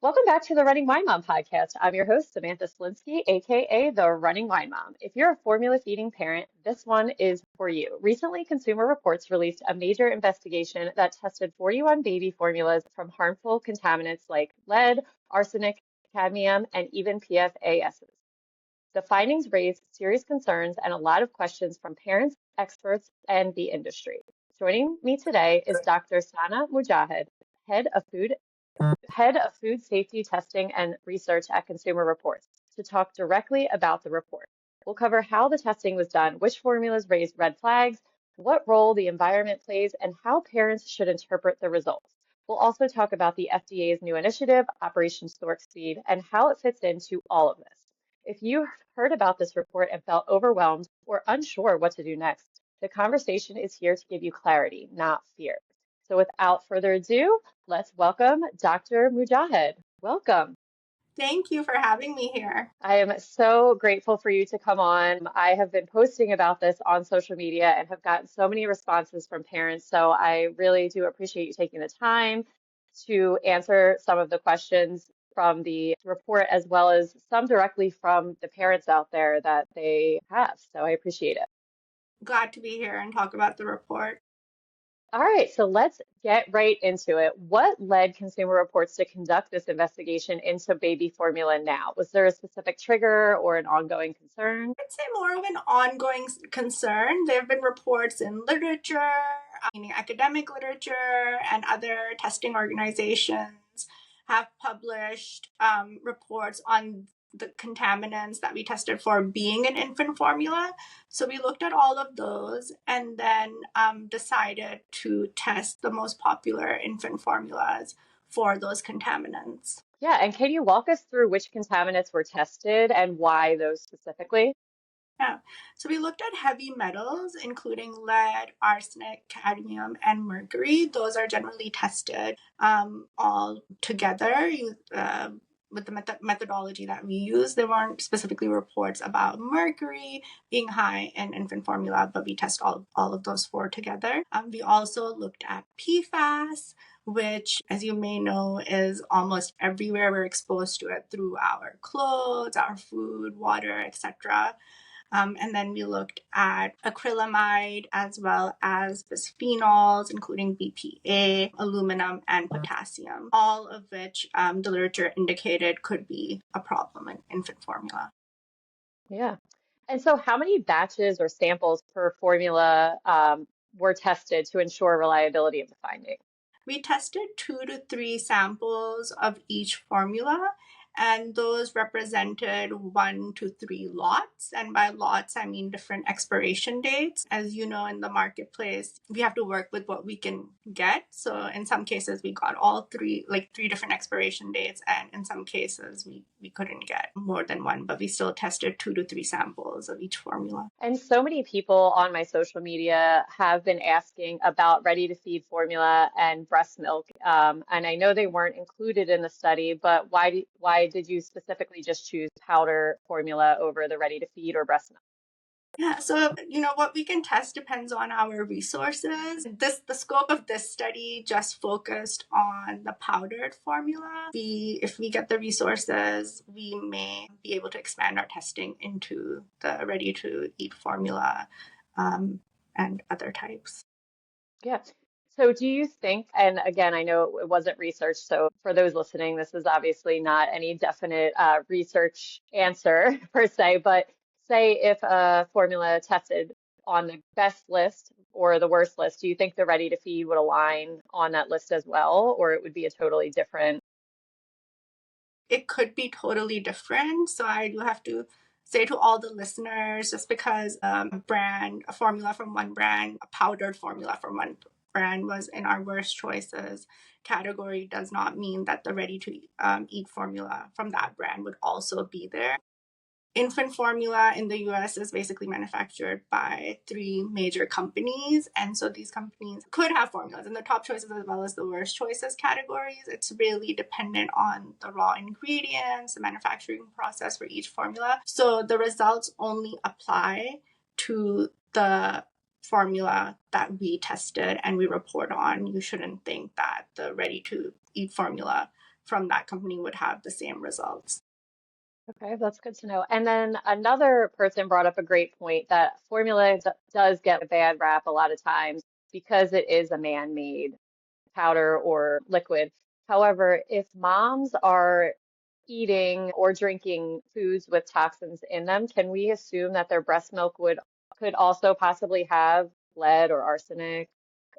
Welcome back to the Running Wine Mom podcast. I'm your host, Samantha Cieslinski, aka the Running Wine Mom. If you're a formula feeding parent, this one is for you. Recently, Consumer Reports released a major investigation that tested 41 baby formulas from harmful contaminants like lead, arsenic, cadmium, and even PFAS. The findings raised serious concerns and a lot of questions from parents, experts, and the industry. Joining me today is Dr. Sana Mujahid, head of food head of food safety testing and research at Consumer Reports, to talk directly about the report. We'll cover how the testing was done, which formulas raised red flags, what role the environment plays, and how parents should interpret the results. We'll also talk about the FDA's new initiative, Operation Stork Speed, and how it fits into all of this. If you heard about this report and felt overwhelmed or unsure what to do next, the conversation is here to give you clarity, not fear. So without further ado, let's welcome Dr. Mujahid. Welcome. Thank you for having me here. I am so grateful for you to come on. I have been posting about this on social media and have gotten so many responses from parents. So I really do appreciate you taking the time to answer some of the questions from the report, as well as some directly from the parents out there that they have. So I appreciate it. Glad to be here and talk about the report. All right, so let's get right into it. What led Consumer Reports to conduct this investigation into baby formula now? Was there a specific trigger or an ongoing concern? I'd say more of an ongoing concern. There have been reports in literature, meaning academic literature, and other testing organizations have published reports on the contaminants that we tested for being in infant formula. So we looked at all of those and then decided to test the most popular infant formulas for those contaminants. Yeah, and can you walk us through which contaminants were tested and why those specifically? Yeah, so we looked at heavy metals, including lead, arsenic, cadmium, and mercury. Those are generally tested all together with the methodology that we use. There weren't specifically reports about mercury being high in infant formula, but we test all of those four together. We also looked at PFAS, which, as you may know, is almost everywhere. We're exposed to it through our clothes, our food, water, etc. And then we looked at acrylamide as well as bisphenols, including BPA, aluminum, and potassium, all of which the literature indicated could be a problem in infant formula. Yeah. And so how many batches or samples per formula were tested to ensure reliability of the finding? We tested 2 to 3 samples of each formula, and those represented 1 to 3 lots. And by lots, I mean different expiration dates. As you know, in the marketplace, we have to work with what we can get. So in some cases, we got all three different expiration dates. And in some cases, we couldn't get more than one, but we still tested 2 to 3 samples of each formula. And so many people on my social media have been asking about ready to feed formula and breast milk. And I know they weren't included in the study, but why did you specifically just choose powder formula over the ready to feed or breast milk? Yeah, so what we can test depends on our resources. The scope of this study just focused on the powdered formula. If we get the resources, we may be able to expand our testing into the ready to eat formula and other types. Yeah. So do you think, and again, I know it wasn't research, so for those listening, this is obviously not any definite research answer per se, but say if a formula tested on the best list or the worst list, do you think the ready to feed would align on that list as well, or it would be a totally different? It could be totally different. So I do have to say to all the listeners, just because a formula from one brand, a powdered formula from one brand was in our worst choices category does not mean that the ready to eat formula from that brand would also be there. Infant formula in the US is basically manufactured by 3 major companies. And so these companies could have formulas in the top choices as well as the worst choices categories. It's really dependent on the raw ingredients, the manufacturing process for each formula. So the results only apply to the formula that we tested and we report on. You shouldn't think that the ready to eat formula from that company would have the same results. Okay, that's good to know. And then another person brought up a great point that formula does get a bad rap a lot of times because it is a man-made powder or liquid. However, if moms are eating or drinking foods with toxins in them, can we assume that their breast milk could also possibly have lead or arsenic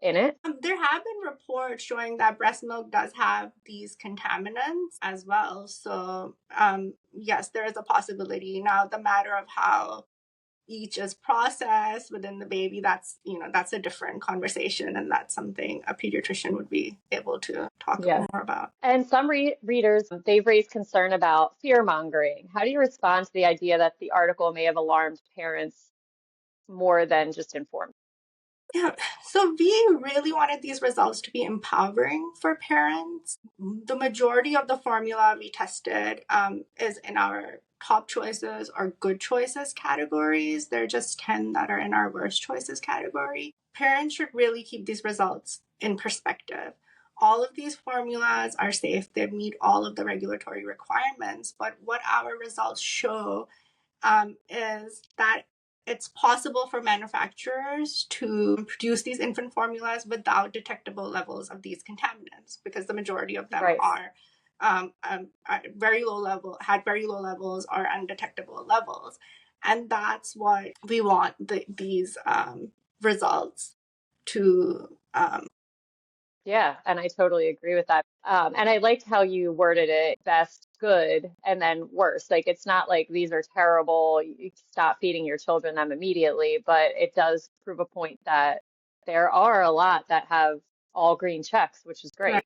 in it? There have been reports showing that breast milk does have these contaminants as well. So, yes, there is a possibility. Now, the matter of how each is processed within the baby, that's a different conversation, and that's something a pediatrician would be able to talk Yeah. more about. And some readers, they've raised concern about fear mongering. How do you respond to the idea that the article may have alarmed parents more than just informed? Yeah, so we really wanted these results to be empowering for parents. The majority of the formula we tested is in our top choices or good choices categories. There are just 10 that are in our worst choices category. Parents should really keep these results in perspective. All of these formulas are safe, they meet all of the regulatory requirements, but what our results show is that it's possible for manufacturers to produce these infant formulas without detectable levels of these contaminants, because the majority of them Right. are at very low level, had very low levels or undetectable levels, and that's what we want these results to. Yeah, and I totally agree with that. And I liked how you worded it best, good, and then worse. Like it's not like these are terrible, you stop feeding your children them immediately, but it does prove a point that there are a lot that have all green checks, which is Right. great.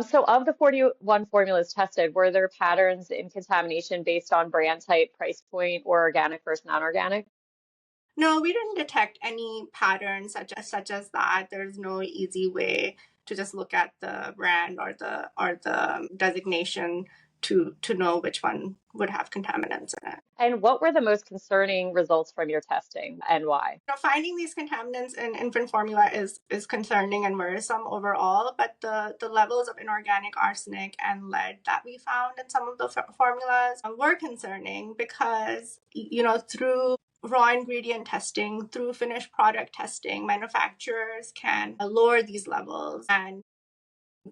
So of the 41 formulas tested, were there patterns in contamination based on brand type, price point, or organic versus non-organic? No, we didn't detect any patterns such as that. There's no easy way to just look at the brand or the designation to know which one would have contaminants in it. And what were the most concerning results from your testing and why? Finding these contaminants in infant formula is concerning and worrisome overall, but the levels of inorganic arsenic and lead that we found in some of the formulas were concerning because, through raw ingredient testing, through finished product testing, manufacturers can lower these levels and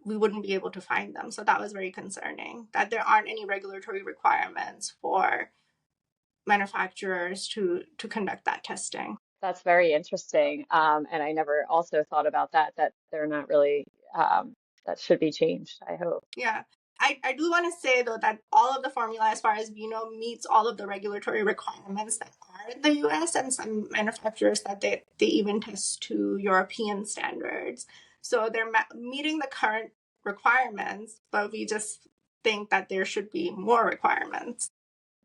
we wouldn't be able to find them. So that was very concerning, that there aren't any regulatory requirements for manufacturers to conduct that testing. That's very interesting. And I never also thought about that they're not really, that should be changed, I hope. Yeah. I do want to say, though, that all of the formula, as far as we know, meets all of the regulatory requirements that are in the US, and some manufacturers that they even test to European standards. So they're meeting the current requirements, but we just think that there should be more requirements.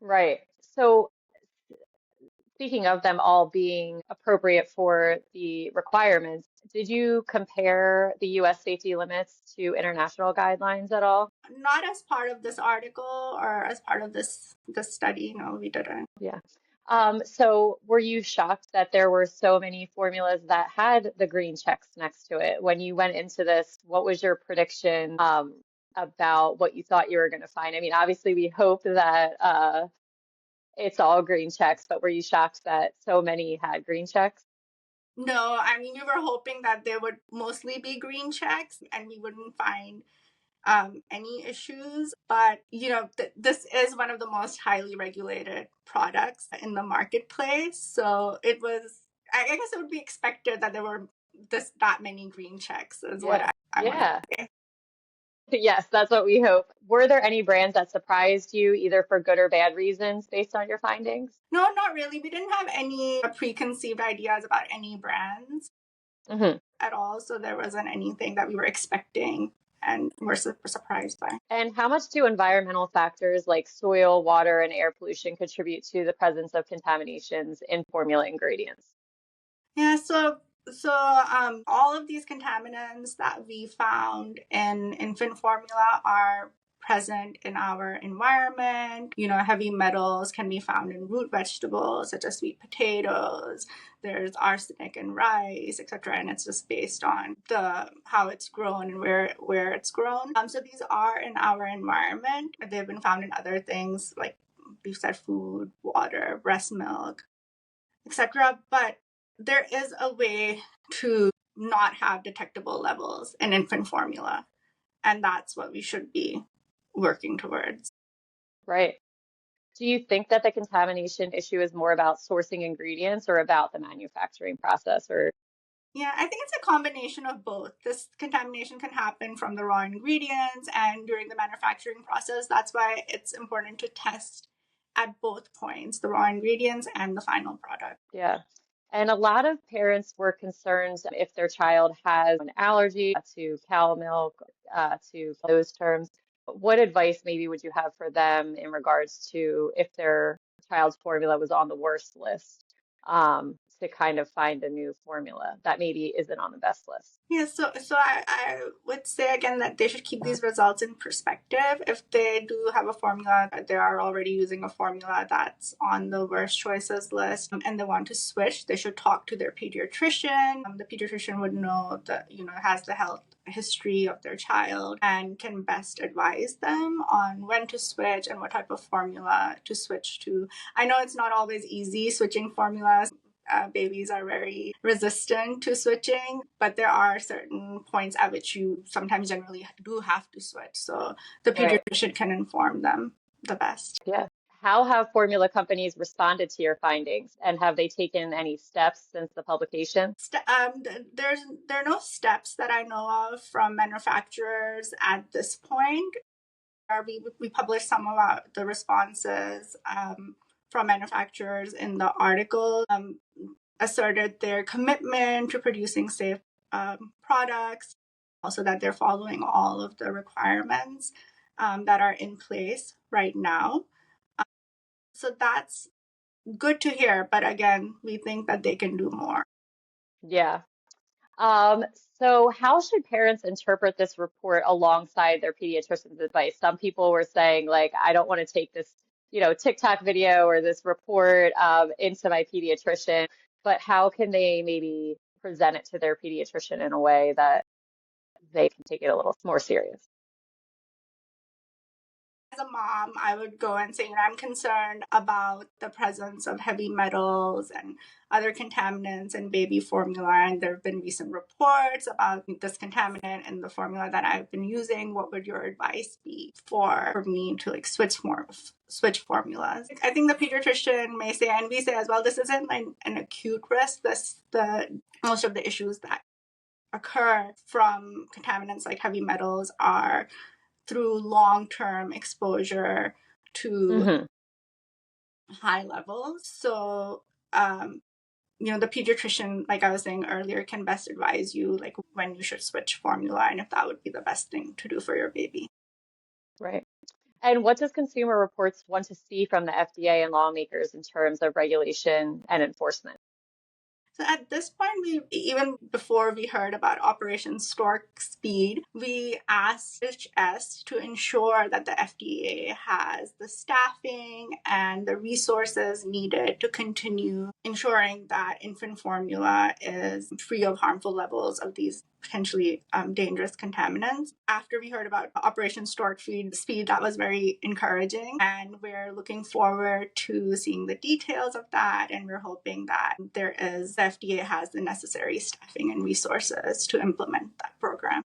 Right. So speaking of them all being appropriate for the requirements, did you compare the US safety limits to international guidelines at all? Not as part of this article or as part of this study. No, we didn't. Yeah. So were you shocked that there were so many formulas that had the green checks next to it? When you went into this, what was your prediction about what you thought you were going to find? I mean, obviously we hope that it's all green checks, but were you shocked that so many had green checks? No, I mean, we were hoping that there would mostly be green checks and we wouldn't find any issues. But, this is one of the most highly regulated products in the marketplace. So I guess it would be expected that there were that many green checks, is what Yeah. I want to Yeah. say. Yes, that's what we hope. Were there any brands that surprised you, either for good or bad reasons, based on your findings? No, not really. We didn't have any preconceived ideas about any brands Hmm. at all. So there wasn't anything that we were expecting and were surprised by. And how much do environmental factors like soil, water, and air pollution contribute to the presence of contaminations in formula ingredients? Yeah, so all of these contaminants that we found in infant formula are present in our environment. Heavy metals can be found in root vegetables such as sweet potatoes. There's arsenic in rice, etc. And it's just based on how it's grown and where it's grown. So these are in our environment. They've been found in other things like you said, food, water, breast milk, etc. But there is a way to not have detectable levels in infant formula. And that's what we should be working towards. Right. Do you think that the contamination issue is more about sourcing ingredients or about the manufacturing process? Or Yeah, I think it's a combination of both. This contamination can happen from the raw ingredients and during the manufacturing process. That's why it's important to test at both points, the raw ingredients and the final product. yeah. And a lot of parents were concerned if their child has an allergy to cow milk, to those terms. What advice maybe would you have for them in regards to if their child's formula was on the worst list, to kind of find a new formula that maybe isn't on the best list? Yeah, so I would say again that they should keep these results in perspective. If they do have a formula, they are already using a formula that's on the worst choices list, and they want to switch, they should talk to their pediatrician. The pediatrician would know that, has the health history of their child and can best advise them on when to switch and what type of formula to switch to. I know it's not always easy switching formulas. Babies are very resistant to switching, but there are certain points at which you sometimes generally do have to switch. So the Right. pediatrician can inform them the best. Yeah. How have formula companies responded to your findings, and have they taken any steps since the publication? There are no steps that I know of from manufacturers at this point. We published some of the responses from manufacturers in the article, asserted their commitment to producing safe products, also that they're following all of the requirements that are in place right now. So that's good to hear, but again, we think that they can do more. Yeah. Um, so how should parents interpret this report alongside their pediatrician's advice? Some people were saying, like, I don't want to take this, TikTok video or this report into my pediatrician, but how can they maybe present it to their pediatrician in a way that they can take it a little more serious? As a mom, I would go and say, I'm concerned about the presence of heavy metals and other contaminants in baby formula. And there have been recent reports about this contaminant in the formula that I've been using. What would your advice be for me to switch formulas? I think the pediatrician may say, and we say as well, this isn't an acute risk. Most of the issues that occur from contaminants like heavy metals are through long-term exposure to Hmm. high levels. So, the pediatrician, like I was saying earlier, can best advise you like when you should switch formula and if that would be the best thing to do for your baby. Right. And what does Consumer Reports want to see from the FDA and lawmakers in terms of regulation and enforcement? So at this point, even before we heard about Operation Stork Speed, we asked HHS to ensure that the FDA has the staffing and the resources needed to continue ensuring that infant formula is free of harmful levels of these potentially dangerous contaminants. After we heard about Operation Stork Speed, that was very encouraging, and we're looking forward to seeing the details of that, and we're hoping that the FDA has the necessary staffing and resources to implement that program.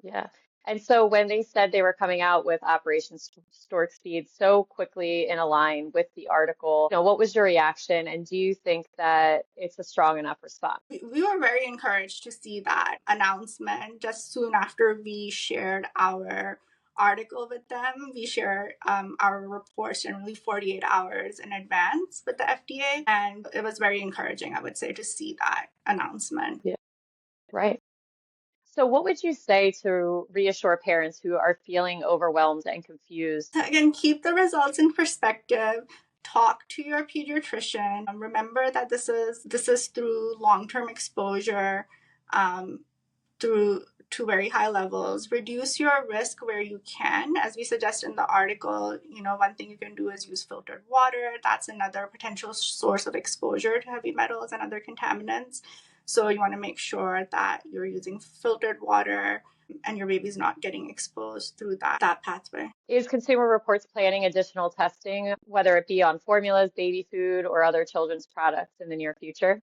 Yeah. And so when they said they were coming out with Operation Stork Speed so quickly in a line with the article, what was your reaction? And do you think that it's a strong enough response? We were very encouraged to see that announcement just soon after we shared our article with them. We share our reports generally 48 hours in advance with the FDA, and it was very encouraging, I would say, to see that announcement. Yeah. Right. So what would you say to reassure parents who are feeling overwhelmed and confused? Again, keep the results in perspective. Talk to your pediatrician. Remember that this is through long-term exposure, through to very high levels. Reduce your risk where you can. As we suggest in the article, one thing you can do is use filtered water. That's another potential source of exposure to heavy metals and other contaminants. So you want to make sure that you're using filtered water and your baby's not getting exposed through that pathway. Is Consumer Reports planning additional testing, whether it be on formulas, baby food, or other children's products in the near future?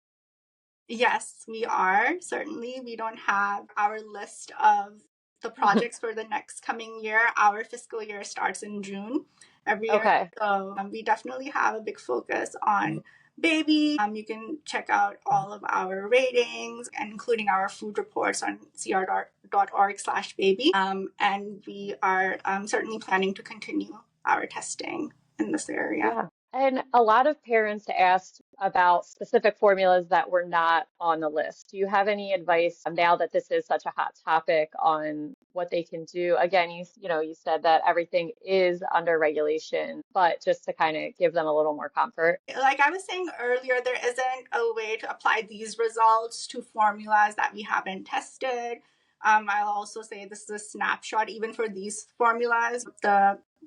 Yes, we are. Certainly, we don't have our list of the projects for the next coming year. Our fiscal year starts in June every year. Okay. So we definitely have a big focus on baby. You can check out all of our ratings, including our food reports on cr.org/baby. And we are certainly planning to continue our testing in this area. Yeah. And a lot of parents asked about specific formulas that were not on the list. Do you have any advice now that this is such a hot topic on what they can do? Again, you said that everything is under regulation, but just to kind of give them a little more comfort. Like I was saying earlier, there isn't a way to apply these results to formulas that we haven't tested. I'll also say this is a snapshot, even for these formulas.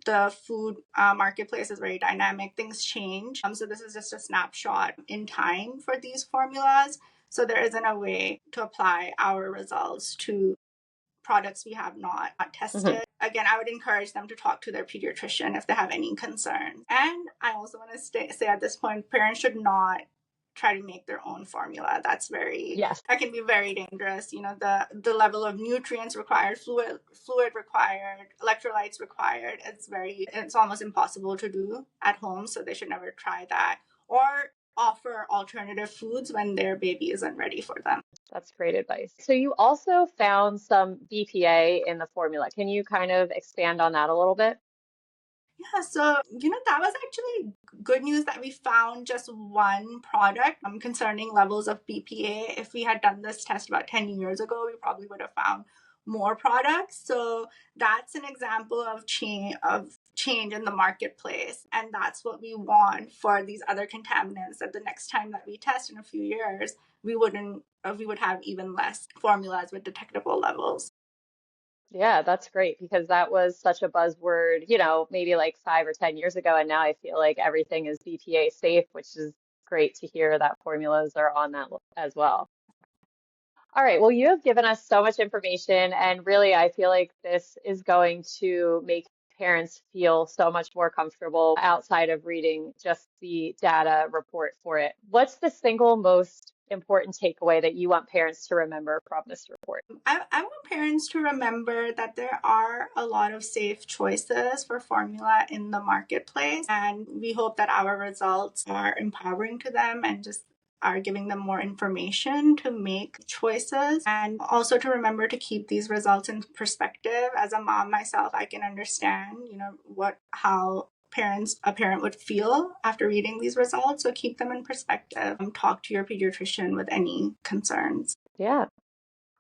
The food marketplace is very dynamic. Things change. So this is just a snapshot in time for these formulas. So there isn't a way to apply our results to products we have not tested. Mm-hmm. Again, I would encourage them to talk to their pediatrician if they have any concerns. And I also want to say at this point, parents should not try to make their own formula. That can be very dangerous. The level of nutrients required, fluid required, electrolytes required, it's almost impossible to do at home. So they should never try that or offer alternative foods when their baby isn't ready for them. That's great advice. So you also found some BPA in the formula. Can you kind of expand on that a little bit? Yeah, so, that was actually good news that we found just one product concerning levels of BPA. If we had done this test about 10 years ago, we probably would have found more products. So that's an example of change in the marketplace. And that's what we want for these other contaminants, that the next time that we test in a few years, we would have even less formulas with detectable levels. Yeah, that's great because that was such a buzzword, maybe like 5 or 10 years ago. And now I feel like everything is BPA safe, which is great to hear that formulas are on that as well. All right. Well, you have given us so much information, and really, I feel like this is going to make parents feel so much more comfortable outside of reading just the data report for it. What's the single most important takeaway that you want parents to remember from this report? I want parents to remember that there are a lot of safe choices for formula in the marketplace, and we hope that our results are empowering to them and just are giving them more information to make choices, and also to remember to keep these results in perspective. As a mom myself, I can understand, how a parent would feel after reading these results. So keep them in perspective and talk to your pediatrician with any concerns. Yeah.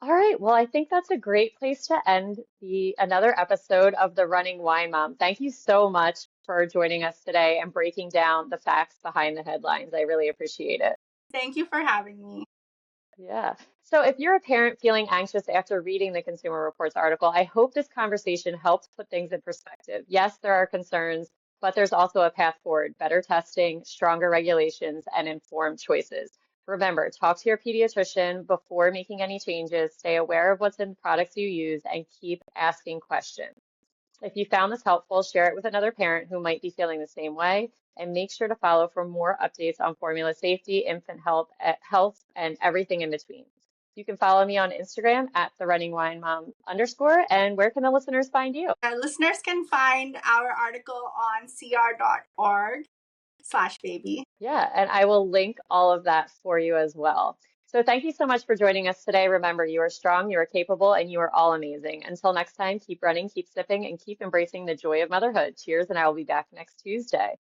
All right. Well, I think that's a great place to end another episode of The Running Wine Mom. Thank you so much for joining us today and breaking down the facts behind the headlines. I really appreciate it. Thank you for having me. Yeah. So if you're a parent feeling anxious after reading the Consumer Reports article, I hope this conversation helps put things in perspective. Yes, there are concerns, but there's also a path forward: better testing, stronger regulations, and informed choices. Remember, talk to your pediatrician before making any changes, stay aware of what's in products you use, and keep asking questions. If you found this helpful, share it with another parent who might be feeling the same way, and make sure to follow for more updates on formula safety, infant health, and everything in between. You can follow me on Instagram at @TheRunningWineMom_. And where can the listeners find you? Listeners can find our article on cr.org/baby. Yeah, and I will link all of that for you as well. So thank you so much for joining us today. Remember, you are strong, you are capable, and you are all amazing. Until next time, keep running, keep sipping, and keep embracing the joy of motherhood. Cheers, and I will be back next Tuesday.